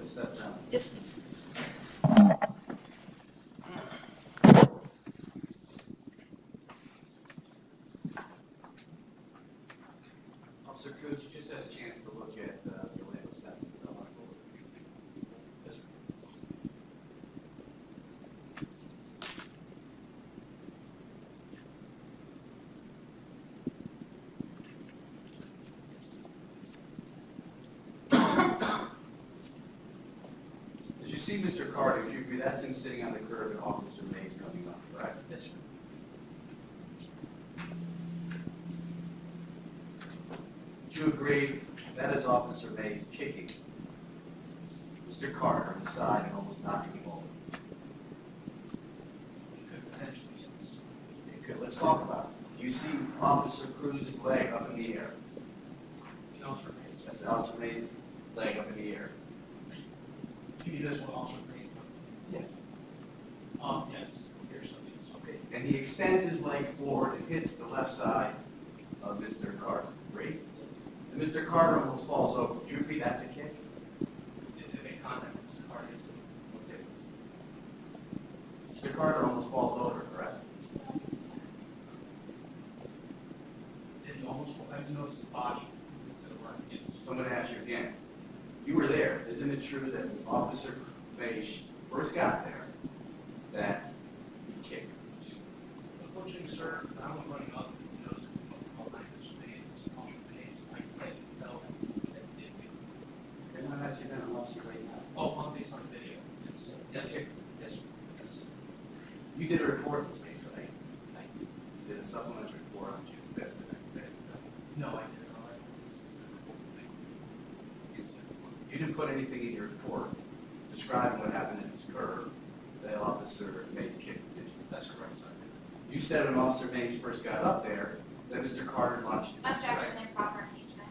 step down. Yes, please. Officer Cruz, you just had a chance to look at the Orlando sentence. I want to go over it. Yes, sir. As you see, Mr. Carter, you agree that's him sitting on the curb and Officer Mays coming up, correct? Yes, sir. Do you agree that is Officer Mays kicking Mr. Carter on the side and almost knocking him over? Could potentially, yes. Okay, let's talk about it. Do you see Officer Cruz's leg up in the air? The officer Mays. That's Officer Mays' leg up in the air. He does what officer Mays does. Yes. Yes. Here's some things. Okay, and he extends his leg forward and hits the left side of Mr. Carter. Great. And Mr. Carter almost falls over. Do you agree that's a kick? If they make contact with Mr. Carter, yes. Okay. Mr. Carter almost falls over, correct? Did he almost, I noticed the body to the right, yes. So I'm going to ask you again. You were there. Isn't it true that when Officer Mays first got there, that he kicked? Unfortunately, sir, I was running up and noticed all night this man, this officer Mays. I couldn't tell that he did it. They're not asking that unless you right now. Oh, on based on video. Yes. Yes. Okay. Yes, sir. Yes. You did a report in this case, right? You did a supplementary report on June 5th, the next day. No, I didn't. All right. You didn't put anything in your report describing what happened in this curve that Officer Mays kicked, did you? That's correct, sir. You said when Officer Mays first got up there that Mr. Carter launched him. Objection, improper impeachment.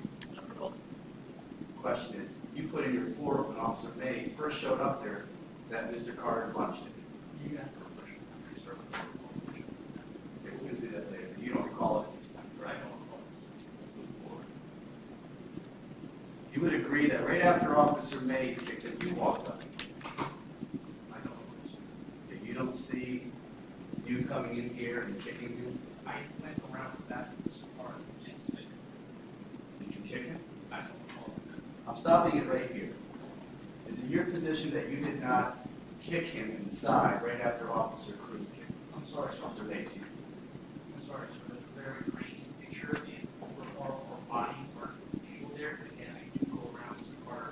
Question is, you put in your report when Officer Mays first showed up there that Mr. Carter launched him. You got the question. Sir. Okay, we're going to do that later. You don't recall it this time, I right? don't recall this. Let's move forward. You would agree that right after Officer Mays kicked him, you walked up. I don't recall this. Okay, you don't see you coming in here and kicking him? I went around the back of this car and said, Did you kick him? I don't recall that. I'm stopping it right here. Is it your position that you did not kick him inside right after Officer Cruz kicked him? I'm sorry, sir. Officer Macy. I'm sorry, sir. That's a very grainy picture. The overall or body weren't able there. But again, I do go around this car.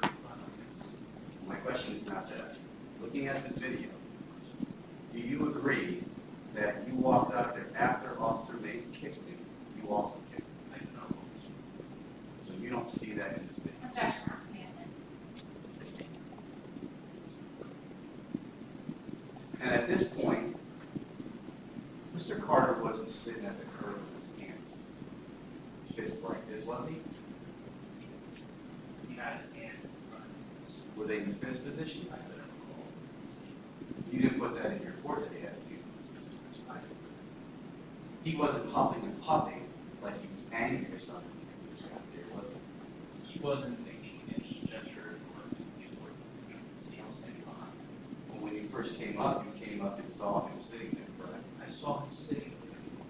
My question is not that. Looking at the video, do you agree that you walked out there after Officer Mays kicked him? You also kicked him. I do not recall this. So you don't see that in this video. Objection, abandoned. And at this point, Mr. Carter wasn't sitting at the curb with his hands fists like this, was he? He had his hands in front of his. Were they in the fist position? I couldn't recall. You didn't put that in your report that he had his hands in the fist position. I didn't. He wasn't huffing and puffing like he was angry or something when he first got there, was he? He wasn't making any gesture or see him standing behind. Well, when you first came up, you came up and saw him sitting there, correct? I saw him sitting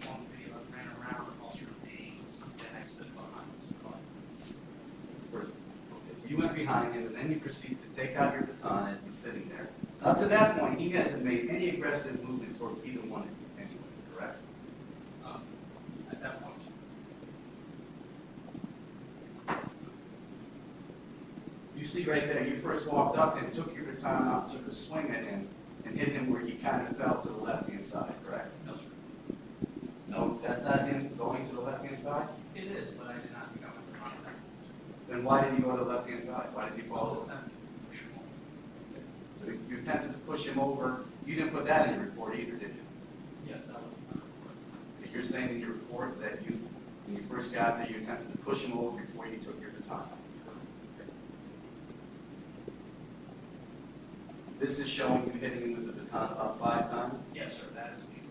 on the video. I ran around and all through things. Then I stood behind his car. First, okay, so you went behind him, and then you proceeded to take out your baton as he's sitting there. Up to that point, he hasn't made any aggressive movement towards either one of you anyway, correct? At that point, You see right there, you first walked up and took your baton out, took a swing at him, and hit him where he kind of fell to the left-hand side, correct? no, sir. No, that's not him going to the left-hand side? It is, but I did not think I went to contact. Then why did you go to the left-hand side? Why did you follow him? So you attempted to push him over. You didn't put that in your report either, did you? Yes, that was my report. Okay, you're saying in your report that you, when you first got there, you attempted to push him over before you took your baton. Okay. This is showing you hitting him with the baton about 5 times. Yes, sir, that is me.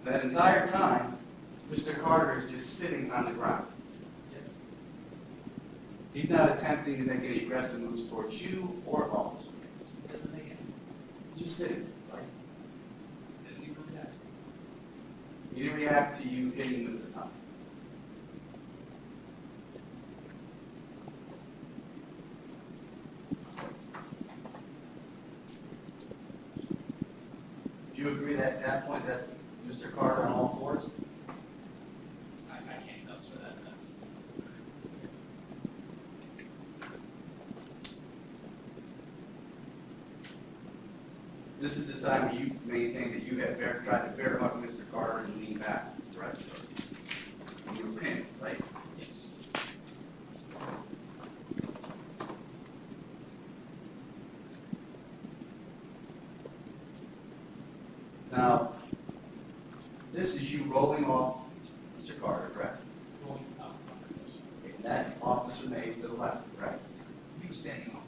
That entire time, Mr. Carter is just sitting on the ground. Yes. He's not attempting to make any aggressive moves towards you or Officer Mays. It doesn't make any, Just sitting, right? didn't even react. He didn't react to you hitting him at the time. Do you agree that at that point that's Mr. Carter on all fours? I can't answer that, that's. This is the time where you maintain that you had tried to bear up Mr. Carter and lean back, correct? And you were pinned, right? Yes. Now, this is you rolling off Mr. Carter, correct? Going up, And that's Officer Mays to the left, correct? he was standing off.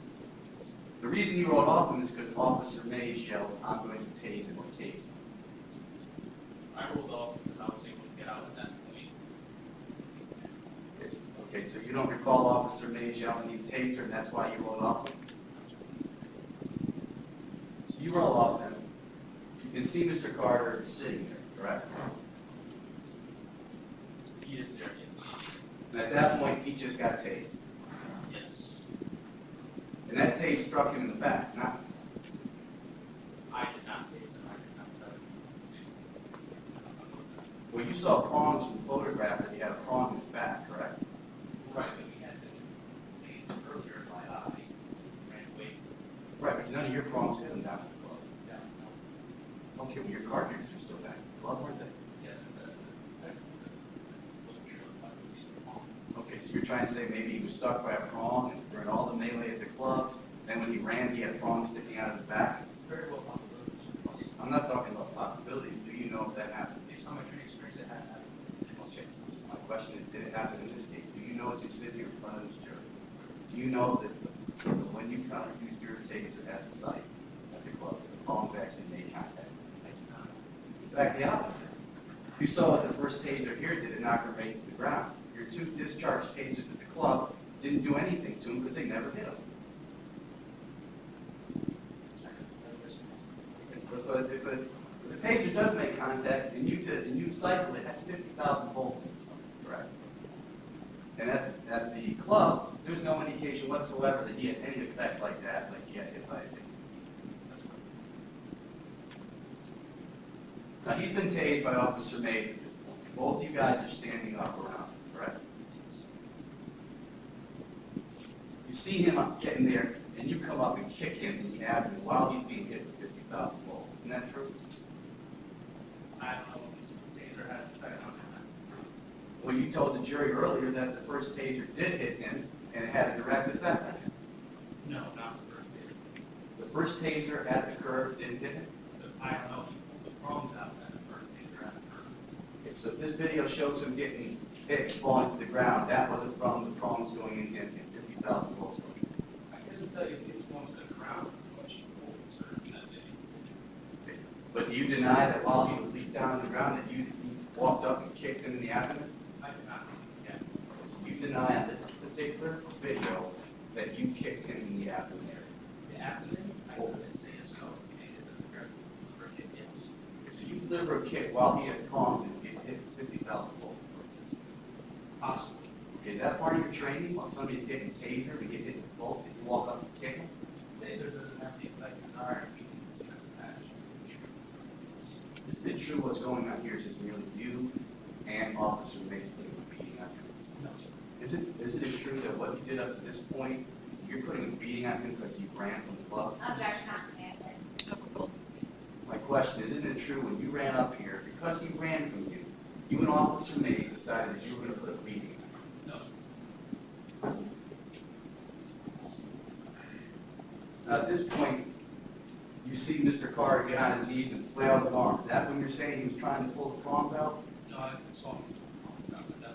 The reason you rolled off him is because Officer Mays yelled, "I'm going to tase him or tase him." I rolled off because I was able to get out at that point. Okay, so you don't recall Officer Mays yelling, "You taser," and that's why you rolled off him? So you roll off him. You can see Mr. Carter sitting there, correct? He is there, yes. And at that point, he just got tased. Yes. And that tase struck him in the back, not. I did not tase him, I did not tell him. Well, you saw prongs from photographs that he had a prong in his back, correct? Right, but we had been tased earlier by eye, ran away. Right, but none of your prongs hit him down at the club. Yeah, no. Okay, well, your cartridges are still back at the club, weren't they? Yeah, wasn't sure if I was wrong. Okay, so you're trying to say maybe he was struck by a prong and during all the melee at the club, then when he ran, he had a prong sticking out of his back? It's very well possible. I'm not talking about possibilities. Do you know if that happened? Based on my training experience, it had happened. Okay, my question is, did it happen in this case? Do you know as you sit here in front of this jury, do you know that when you used your taser at the site, at the club, the prongs actually made contact? I do not. In fact, the opposite. You saw what the first taser here did, it knocked him right to the ground. Your two discharged tasers at the club didn't do anything to him because they never hit him. But if the taser does make contact and you cycle it, that's 50,000 volts in something, correct? And at the club, there's no indication whatsoever that he had any effect like that, like he had hit by a thing. Now, he's been tased by Officer Mays at this point. Both you guys are standing up around, correct? You see him getting there, and you come up and kick him in the abdomen while he's being hit with 50,000 volts. Isn't that true? I don't know if this taser had effect on him. Well, you told the jury earlier that the first taser did hit him, and it had a direct effect on him. No, not the first taser. The first taser at the curb didn't hit him. I don't know, he pulled the prongs out at the first taser at the curb. Okay, so if this video shows him getting hit and falling to the ground, that wasn't from the prongs going in him and 50,000 volts. I couldn't tell you if he was going to the ground or question sir, in that video. Okay. But do you deny that while he was at least down on the ground that you walked up and kicked him in the abdomen? I did not think he had. So you deny on this particular video that you kicked him in the abdomen area. The abdomen, I couldn't say yes, no, he did the correct hit, yes. Okay, so you deliver a kick while he had prongs and you hit 50,000 volts. Possibly. Okay, is that part of your training? While somebody's getting tasered and get hit with bolts, if you walk up and kick him? Taser doesn't have the effect of iron, we can discuss that. Is it true what's going on here is just merely you and Officer Mays putting a beating on him? No, sir. Isn't it true that what you did up to this point, is you're putting a beating on him because you ran from the club? Objection not granted. My question is, isn't it true when you ran up here, because he ran from you, you and Officer Mays decided that you were going to put a beating on him? No, sir. Now, at this point, you see Mr. Carter get on his knees and flail his arms. Is that when you're saying he was trying to pull the prongs out? No, I saw him. That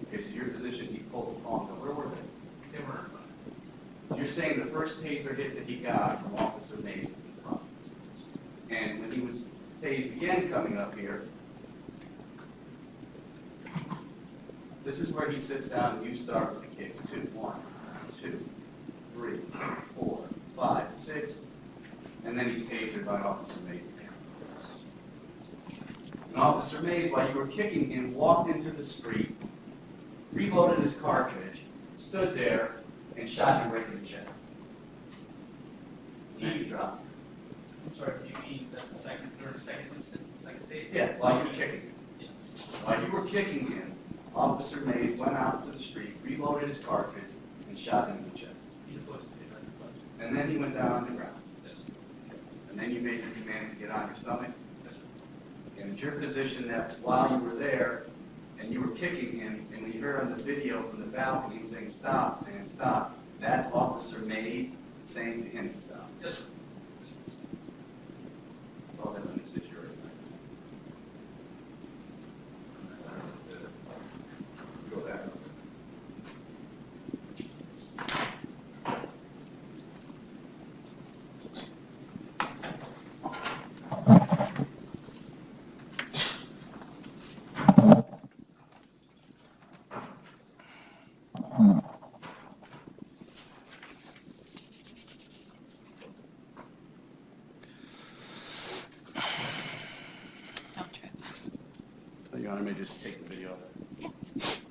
Okay, so your position, he pulled the prongs out. Where were they? they weren't. So you're saying the first taser hit that he got from Officer Mays was in front. And when he was tased again coming up here, This is where he sits down and you start with the kicks. 2, 1, 2, 3, 4, 5, 6, and then he's tasered by Officer Mays again. And Officer Mays, while you were kicking him, walked into the street, reloaded his cartridge, stood there, and shot you right in the chest. And then you dropped. I'm sorry, do you mean that's the second, during the second instance, the second day? Yeah, while you were kicking him. Yeah. While you were kicking him, Officer Mays went out to the street, reloaded his cartridge, and shot him in the chest. He opposed it, right? Opposed it. And then he went down on the ground. Yes, sir. And then you made your demands to get on your stomach. Yes, sir. And it's your position that while you were there and you were kicking him, and we hear on the video from the balcony him saying, "Stop, man, stop," that's Officer Mays saying to him to stop. Yes, sir. All that limits is yours. Go back. Don't trip. Your Honor, may I just take the video of it? Yes.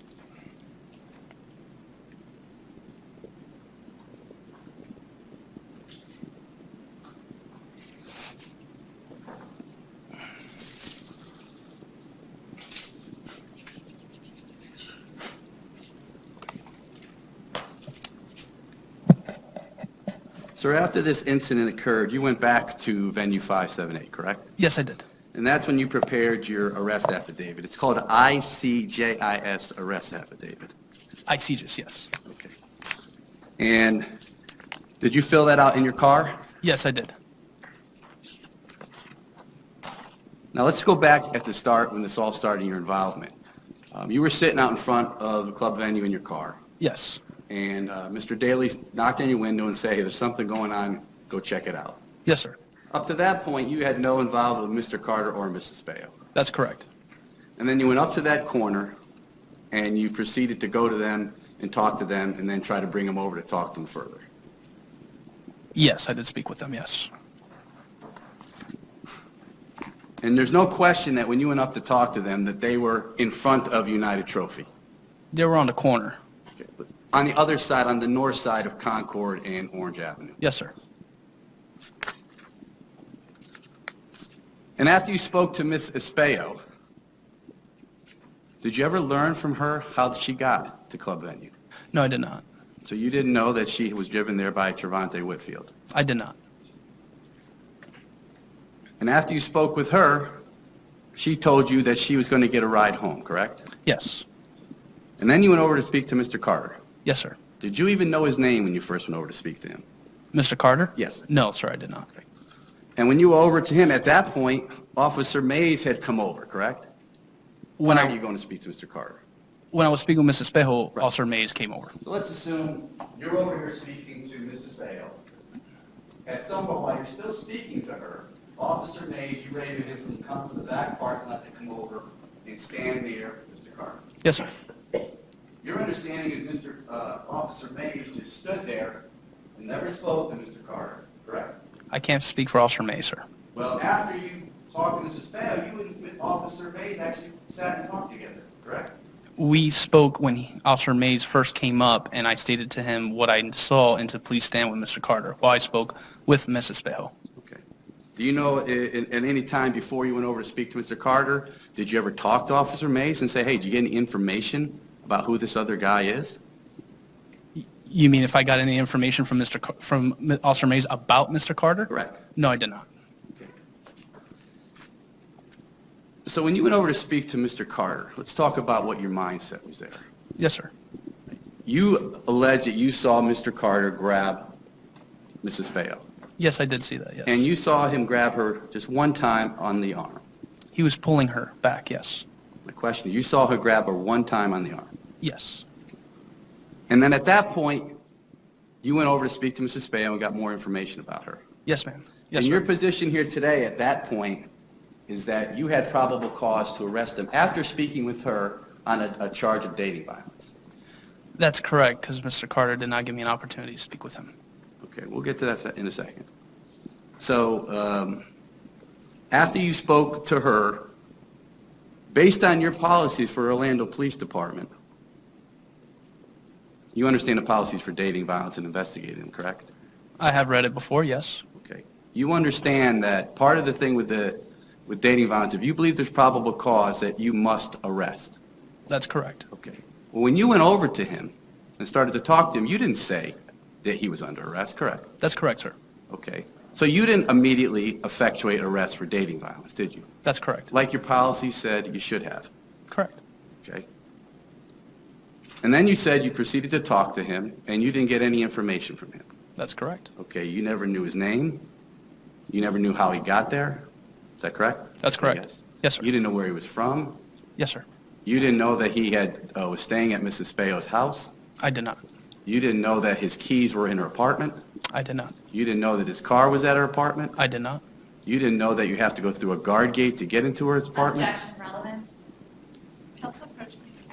Sir, after this incident occurred, you went back to venue 578, correct? Yes, I did. And that's when you prepared your arrest affidavit. It's called ICJIS arrest affidavit. ICJIS, yes. Okay. And did you fill that out in your car? Yes, I did. Now let's go back at the start when this all started, your involvement. You were sitting out in front of the club venue in your car, Yes. and Mr. Daly knocked on your window and said, "Hey, there's something going on. Go check it out." Yes, sir. Up to that point, you had no involvement with Mr. Carter or Mrs. Spayo. That's correct. And then you went up to that corner, and you proceeded to go to them and talk to them, and then try to bring them over to talk to them further. Yes, I did speak with them, yes. And there's no question that when you went up to talk to them, that they were in front of United Trophy. They were on the corner. Okay, but on the other side, on the north side of Concord and Orange Avenue. Yes, sir. And after you spoke to Miss Espayo, did you ever learn from her how she got to club venue? No, I did not. So you didn't know that she was driven there by Trevante Whitfield? I did not. And after you spoke with her, she told you that she was going to get a ride home, correct? Yes. And then you went over to speak to Mr. Carter. Yes, sir. Did you even know his name when you first went over to speak to him? Mr. Carter? Yes. No, sir, I did not. And when you were over to him, at that point, Officer Mays had come over, correct? When When are I, you going to speak to Mr. Carter? when I was speaking with Mrs. Espejo, Right. Officer Mays came over. So let's assume you're over here speaking to Mrs. Bale. At some point, while you're still speaking to her, Officer Mays, you rated him to come to the back parking lot to come over and stand near Mr. Carter. Yes, sir. Your understanding is Mr. Officer Mays just stood there and never spoke to Mr. Carter, correct? I can't speak for Officer Mays, sir. Well, after you talked to Mrs. Bale, you and Officer Mays actually sat and talked together, correct? We spoke when Officer Mays first came up, and I stated to him what I saw and to please stand with Mr. Carter while I spoke with Mrs. Espejo. Okay. Do you know, at any time before you went over to speak to Mr. Carter, did you ever talk to Officer Mays and say, hey, did you get any information about who this other guy is? You mean if I got any information from from Officer Mays about Mr. Carter? Correct. No, I did not. Okay. So when you went over to speak to Mr. Carter, let's talk about what your mindset was there. Yes, sir. You allege that you saw Mr. Carter grab Mrs. Bayo, Yes, I did see that, yes. and you saw him grab her just one time on the arm. He was pulling her back, yes. My question is, you saw her grab her one time on the arm. Yes. And then at that point, you went over to speak to Mrs. Bayo and got more information about her. Yes, ma'am. Yes, And your sir. position here today at that point is that you had probable cause to arrest him after speaking with her on a charge of dating violence. That's correct, because Mr. Carter did not give me an opportunity to speak with him. Okay, we'll get to that in a second. So, after you spoke to her, based on your policies for Orlando Police Department, you understand the policies for dating violence and investigating them, correct? I have read it before, yes. Okay. You understand that part of the thing with dating violence, if you believe there's probable cause, that you must arrest. That's correct. Okay. Well, when you went over to him and started to talk to him, you didn't say that he was under arrest, correct? That's correct, sir. Okay. So you didn't immediately effectuate arrest for dating violence, did you? That's correct. Like your policy said you should have. Correct. Okay. And then you said you proceeded to talk to him and you didn't get any information from him. That's correct. Okay. You never knew his name. You never knew how he got there. Is that correct? That's correct. Yes. Yes, sir. You didn't know where he was from. Yes, sir. You didn't know that he was staying at Mrs. Spayo's house. I did not. You didn't know that his keys were in her apartment. I did not. You didn't know that his car was at her apartment. I did not. You didn't know that you have to go through a guard gate to get into her apartment. Objection, relevance. Counsel, approach, please.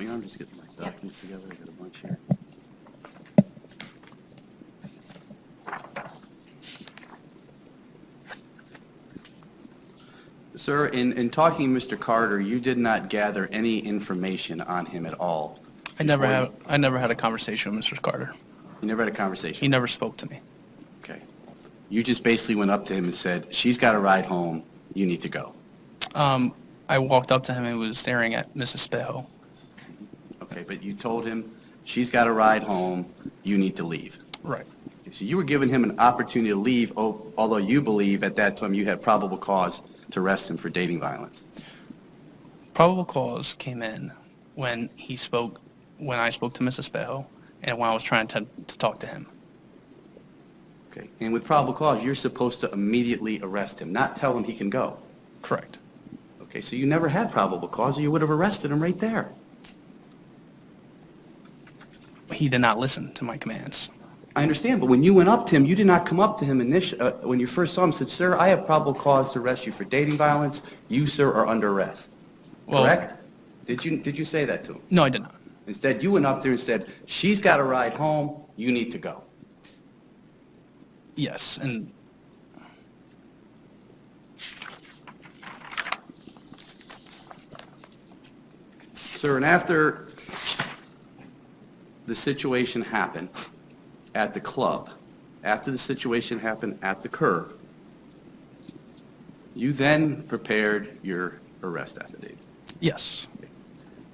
hang on, I'm just getting my documents together. I got a bunch here. Sir, in talking to Mr. Carter, you did not gather any information on him at all. I never before had a conversation with Mr. Carter. You never had a conversation? He never spoke to me. Okay. You just basically went up to him and said, she's got a ride home, you need to go. I walked up to him and he was staring at Mrs. Spejo. Okay, but you told him, she's got a ride home, you need to leave. Right. So you were giving him an opportunity to leave, although you believe at that time you had probable cause to arrest him for dating violence. Probable cause came in when I spoke to Mrs. Spejo and when I was trying to talk to him. Okay, and with probable cause, you're supposed to immediately arrest him, not tell him he can go. Correct. Okay, so you never had probable cause, or you would have arrested him right there. He did not listen to my commands. I understand, but when you went up to him, you did not come up to him when you first saw him and said, sir, I have probable cause to arrest you for dating violence. You, sir, are under arrest. Well- Correct? Did you say that to him? No, I did not. Instead, you went up there and said, she's got a ride home, you need to go. Yes, and Sir, and after the situation happened at the club, after the situation happened at the curb, you then prepared your arrest affidavit. yes,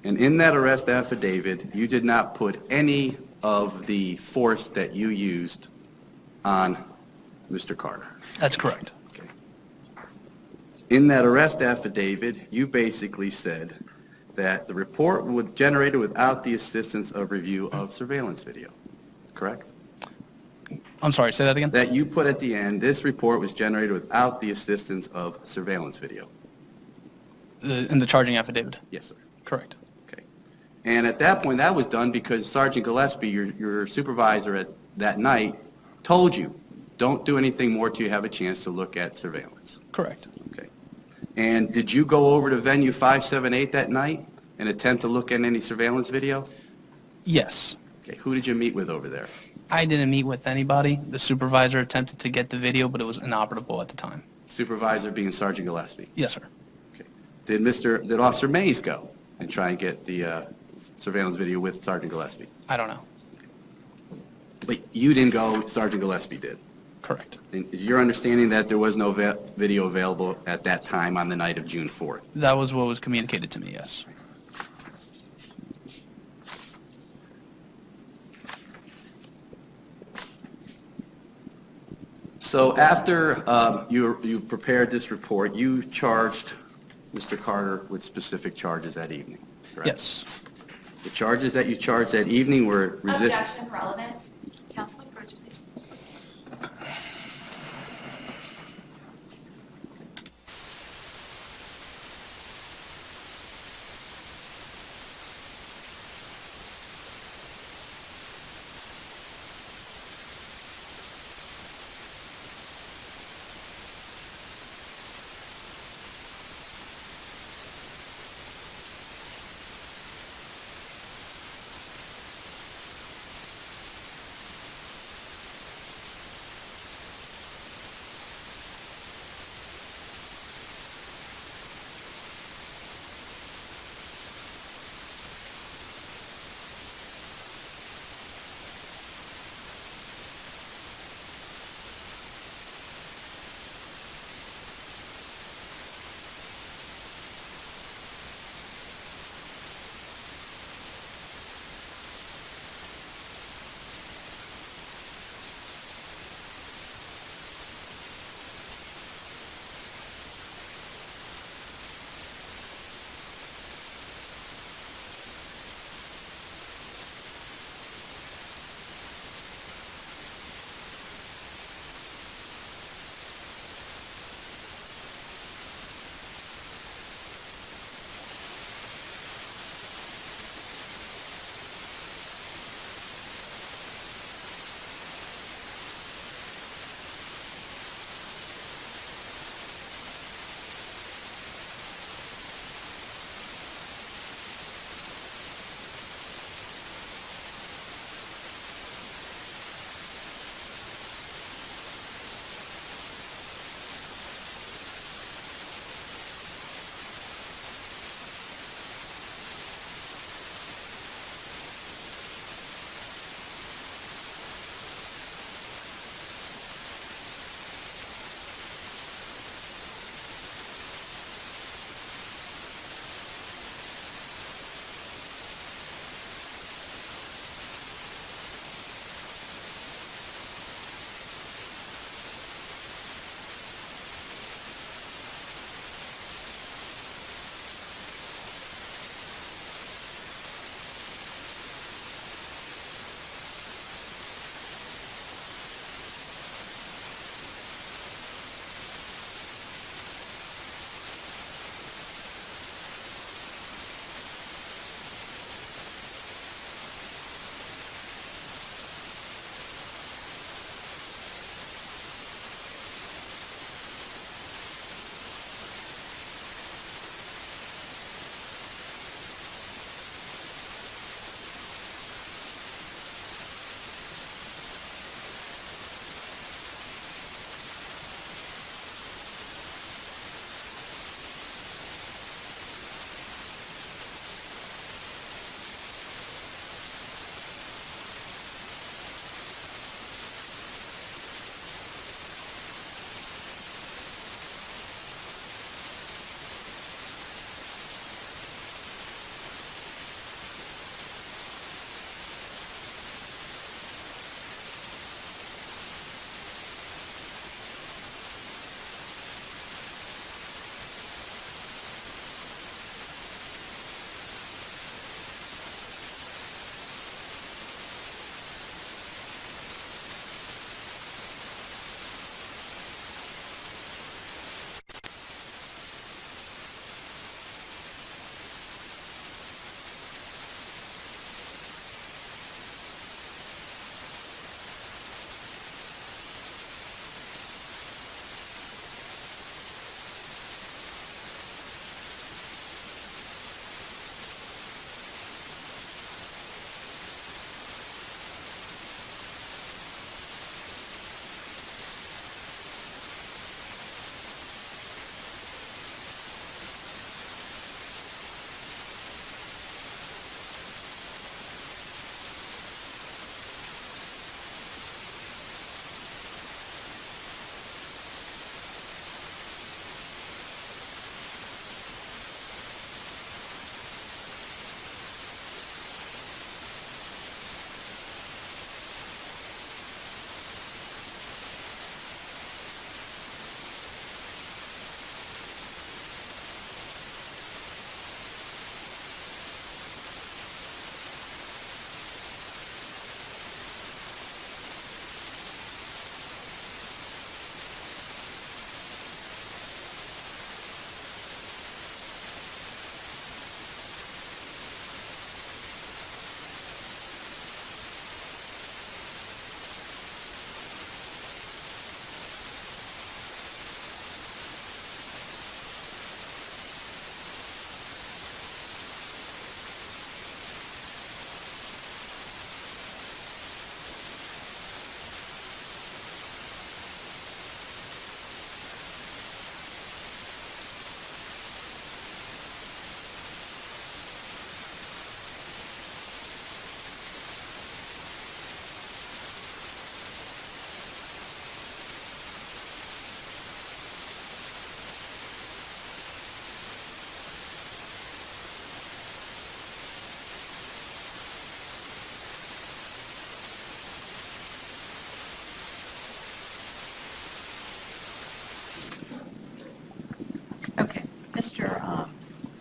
And in that arrest affidavit, you did not put any of the force that you used on Mr. Carter. that's correct. Okay. In that arrest affidavit, you basically said that the report was generated without the assistance of review of surveillance video, correct? I'm sorry, say that again? That you put at the end, this report was generated without the assistance of surveillance video. In the charging affidavit? Yes, sir. Correct. Okay. And at that point, that was done because Sergeant Gillespie, your supervisor at that night, told you, don't do anything more till you have a chance to look at surveillance. Correct. Okay. And did you go over to venue 578 that night and attempt to look at any surveillance video? Yes. Okay. Who did you meet with over there? I didn't meet with anybody. The supervisor attempted to get the video, but it was inoperable at the time. Supervisor being Sergeant Gillespie. Yes, sir. Okay. Did Officer Mays go and try and get the surveillance video with Sergeant Gillespie? I don't know. But you didn't go, Sergeant Gillespie did. Correct. And is your understanding that there was no video available at that time on the night of June 4th? That was what was communicated to me, yes. So after you prepared this report, you charged Mr. Carter with specific charges that evening, correct? Yes. The charges that you charged that evening were resist. Objection, relevance. Counsel, approach, please. Okay, Mr.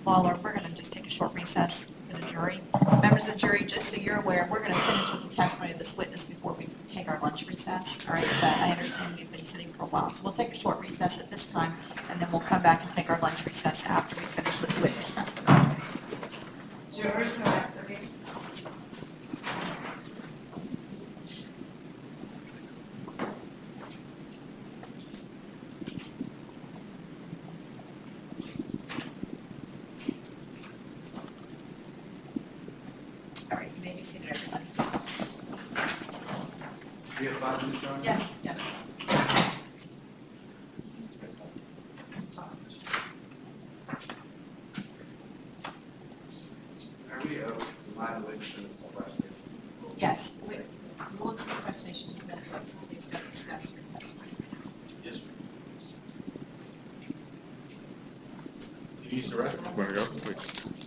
Lawler, we're going to just take a short recess for the jury. Members of the jury, just so you're aware, we're going to finish with the testimony of this witness before we take our lunch recess. All right, but I understand you've been sitting for a while, so we'll take a short recess at this time, and then we'll come back and take our lunch recess after we finish with the witness testimony. Jurors are accepted. All right, you may be seated, everybody. We have 5 minutes, John? Yes, yes. Are we remind the witnesses of question? Yes, we will see the question in a minute, folks. Please don't discuss your testimony. Yes. You use the restroom? Want to go? Please.